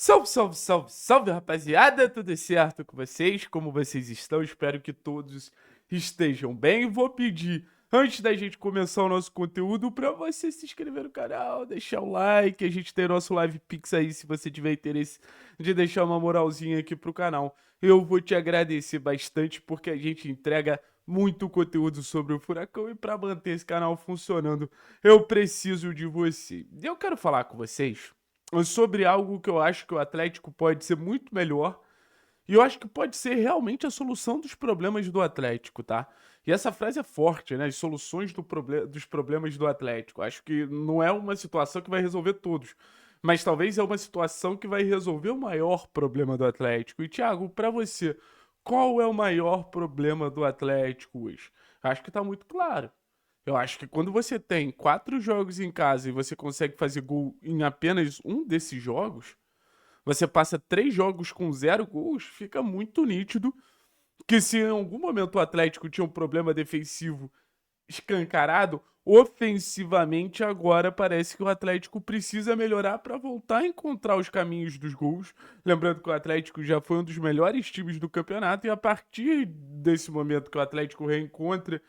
Salve, salve, salve, salve, rapaziada! Tudo certo com vocês? Como vocês estão? Espero que todos estejam bem. Vou pedir, antes da gente começar o nosso conteúdo, para você se inscrever no canal, deixar um like. A gente tem nosso Live Pix aí, se você tiver interesse de deixar uma moralzinha aqui pro canal. Eu vou te agradecer bastante, porque a gente entrega muito conteúdo sobre o Furacão e para manter esse canal funcionando, eu preciso de você. Eu quero falar com vocês sobre algo que eu acho que o Atlético pode ser muito melhor e eu acho que pode ser realmente a solução dos problemas do Atlético, tá? E essa frase é forte, né? As soluções dos problemas do Atlético. Acho que não é uma situação que vai resolver todos, mas talvez é uma situação que vai resolver o maior problema do Atlético. E, Thiago, para você, qual é o maior problema do Atlético hoje? Acho que tá muito claro. Eu acho que quando você tem 4 jogos em casa e você consegue fazer gol em apenas um desses jogos, você passa 3 jogos com 0 gols, fica muito nítido que se em algum momento o Atlético tinha um problema defensivo escancarado, ofensivamente agora parece que o Atlético precisa melhorar para voltar a encontrar os caminhos dos gols. Lembrando que o Atlético já foi um dos melhores times do campeonato e a partir desse momento que o Atlético reencontra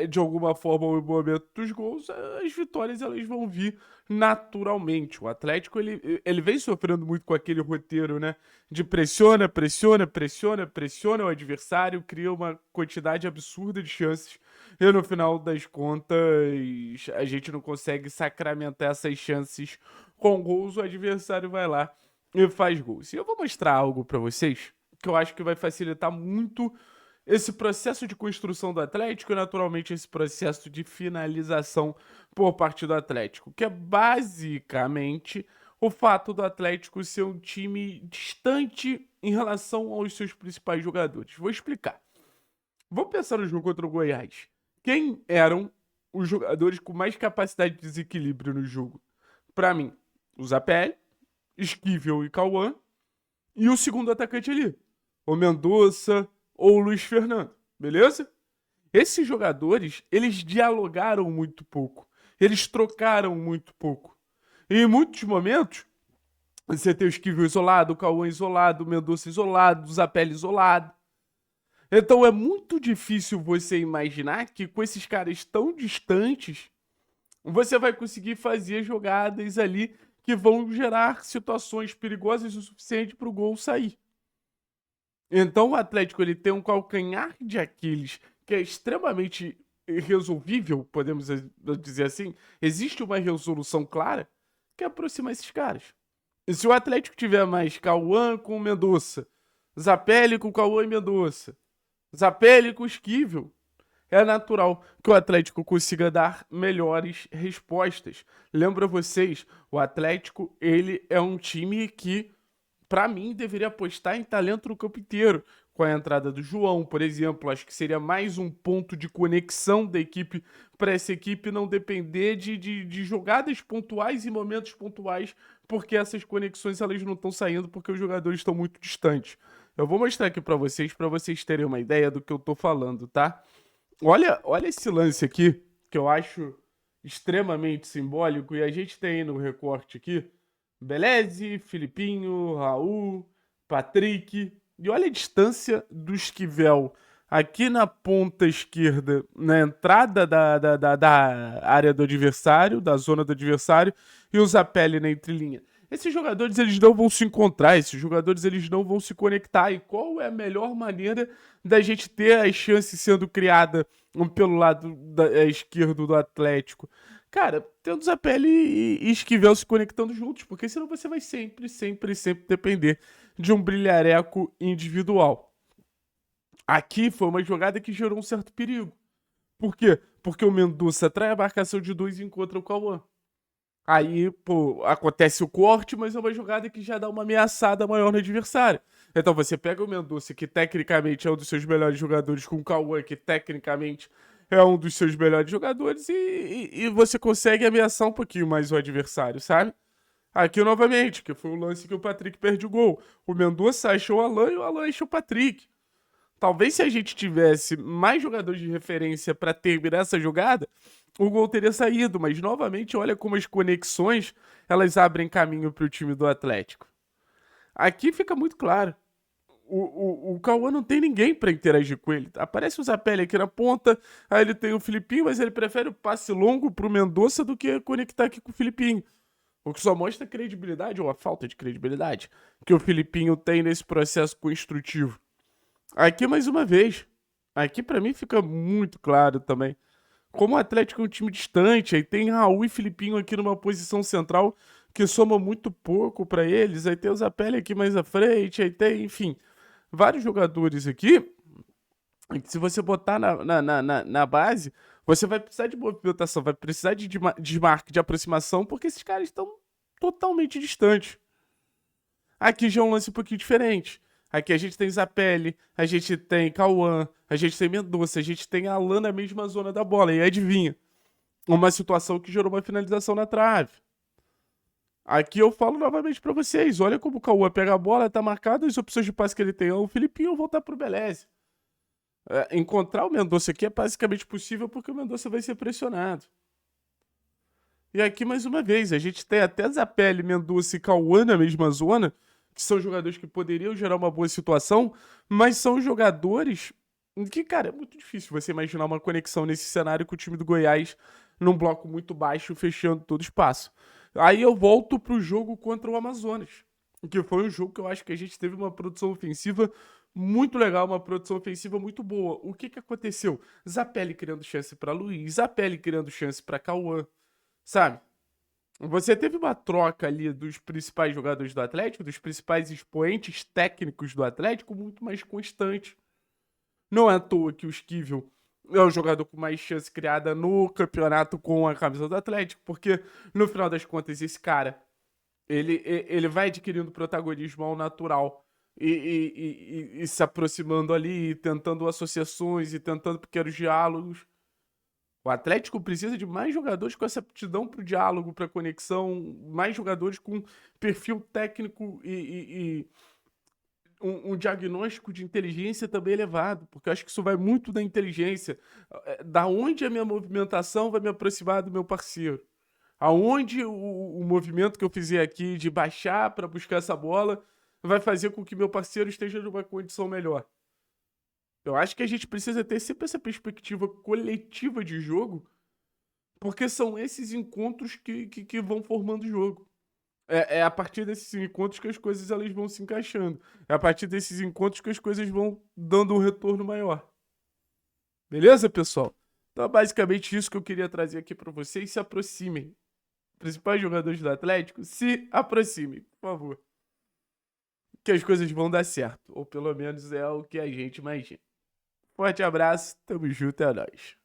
de alguma forma o momento dos gols, as vitórias elas vão vir naturalmente. O Atlético ele vem sofrendo muito com aquele roteiro, né? De pressiona, pressiona, pressiona, pressiona o adversário, cria uma quantidade absurda de chances e no final das contas a gente não consegue sacramentar essas chances com gols, o adversário vai lá e faz gols. E eu vou mostrar algo pra vocês que eu acho que vai facilitar muito esse processo de construção do Atlético e naturalmente esse processo de finalização por parte do Atlético, que é basicamente o fato do Atlético ser um time distante em relação aos seus principais jogadores. Vou explicar. Vamos pensar no jogo contra o Goiás. Quem eram os jogadores com mais capacidade de desequilíbrio no jogo? Para mim, o Zapelli, Esquivel e Cauã, e o segundo atacante ali, o Mendonça ou o Luiz Fernando, beleza? Esses jogadores, eles dialogaram muito pouco, eles trocaram muito pouco. E em muitos momentos, você tem o Esquivel isolado, o Cauã isolado, o Mendonça isolado, o Zapelli isolado. Então é muito difícil você imaginar que com esses caras tão distantes, você vai conseguir fazer jogadas ali que vão gerar situações perigosas o suficiente para o gol sair. Então o Atlético ele tem um calcanhar de Aquiles que é extremamente resolvível, podemos dizer assim. Existe uma resolução clara que aproxima esses caras. E se o Atlético tiver mais Cauã com Mendonça, Zapelli com Cauã e Mendonça, Zapelli com Esquivel, é natural que o Atlético consiga dar melhores respostas. Lembra vocês, o Atlético ele é um time que para mim, deveria apostar em talento no campo inteiro. Com a entrada do João, por exemplo, acho que seria mais um ponto de conexão da equipe para essa equipe não depender de jogadas pontuais e momentos pontuais, porque essas conexões elas não estão saindo porque os jogadores estão muito distantes. Eu vou mostrar aqui para vocês terem uma ideia do que eu tô falando, tá? Olha esse lance aqui, que eu acho extremamente simbólico, e a gente tem aí no recorte aqui Beleze, Filipinho, Raul, Patrick. E olha a distância do Esquivel aqui na ponta esquerda, na entrada da área do adversário, da zona do adversário, e o Zapelli na entrelinha. Esses jogadores eles não vão se encontrar, esses jogadores eles não vão se conectar. E qual é a melhor maneira da gente ter as chances sendo criada pelo lado esquerdo do Atlético? Cara, tendo Zapelli e Esquivel se conectando juntos, porque senão você vai sempre, sempre, sempre depender de um brilhareco individual. Aqui foi uma jogada que gerou um certo perigo. Por quê? Porque o Mendonça trai a marcação de dois e encontra o Cauã. Aí, pô, acontece o corte, mas é uma jogada que já dá uma ameaçada maior no adversário. Então você pega o Mendonça, que tecnicamente é um dos seus melhores jogadores, com o Cauã, que tecnicamente é um dos seus melhores jogadores, e você consegue ameaçar um pouquinho mais o adversário, sabe? Aqui novamente, que foi o lance que o Patrick perde o gol. O Mendonça achou o Alan e o Alan achou o Patrick. Talvez se a gente tivesse mais jogadores de referência para terminar essa jogada, o gol teria saído, mas novamente olha como as conexões elas abrem caminho para o time do Atlético. Aqui fica muito claro. O Cauã não tem ninguém para interagir com ele. Aparece o Zapelli aqui na ponta, aí ele tem o Filipinho, mas ele prefere o passe longo pro Mendonça do que conectar aqui com o Filipinho. O que só mostra a credibilidade, ou a falta de credibilidade, que o Filipinho tem nesse processo construtivo. Aqui, mais uma vez, aqui para mim fica muito claro também. Como o Atlético é um time distante, aí tem Raul e Filipinho aqui numa posição central que soma muito pouco para eles, aí tem o Zapelli aqui mais à frente, aí tem, enfim, vários jogadores aqui que se você botar na base, você vai precisar de movimentação, vai precisar de desmarque, de aproximação, porque esses caras estão totalmente distantes. Aqui já é um lance um pouquinho diferente. Aqui a gente tem Zapelli, a gente tem Cauã, a gente tem Mendonça, a gente tem Alan na mesma zona da bola. E adivinha? Uma situação que gerou uma finalização na trave. Aqui eu falo novamente pra vocês. Olha como o Cauã pega a bola, tá marcado, as opções de passe que ele tem. O Filipinho voltar pro Beleze. Encontrar o Mendonça aqui é basicamente possível porque o Mendonça vai ser pressionado. E aqui, mais uma vez, a gente tem até Zapelli, Mendonça e Cauã na mesma zona, que são jogadores que poderiam gerar uma boa situação, mas são jogadores que, cara, é muito difícil você imaginar uma conexão nesse cenário com o time do Goiás num bloco muito baixo, fechando todo o espaço. Aí eu volto pro jogo contra o Amazonas, que foi um jogo que eu acho que a gente teve uma produção ofensiva muito legal, uma produção ofensiva muito boa. O que aconteceu? Zapelli criando chance para Luiz, Zapelli criando chance para Cauã, sabe? Você teve uma troca ali dos principais jogadores do Atlético, dos principais expoentes técnicos do Atlético, muito mais constante. Não é à toa que o Esquivel é o jogador com mais chance criada no campeonato com a camisa do Atlético, porque no final das contas esse cara, ele vai adquirindo protagonismo ao natural e se aproximando ali, tentando associações e tentando pequenos diálogos. O Atlético precisa de mais jogadores com essa aptidão para o diálogo, para conexão, mais jogadores com perfil técnico e um diagnóstico de inteligência também elevado, porque eu acho que isso vai muito da inteligência. Da onde a minha movimentação vai me aproximar do meu parceiro? Aonde o movimento que eu fizer aqui de baixar para buscar essa bola vai fazer com que meu parceiro esteja numa condição melhor? Eu acho que a gente precisa ter sempre essa perspectiva coletiva de jogo, porque são esses encontros que vão formando o jogo. É a partir desses encontros que as coisas elas vão se encaixando. É a partir desses encontros que as coisas vão dando um retorno maior. Beleza, pessoal? Então é basicamente isso que eu queria trazer aqui para vocês. Se aproximem. Principais jogadores do Atlético, se aproximem, por favor. Que as coisas vão dar certo. Ou pelo menos é o que a gente imagina. Forte abraço, tamo junto, é nóis.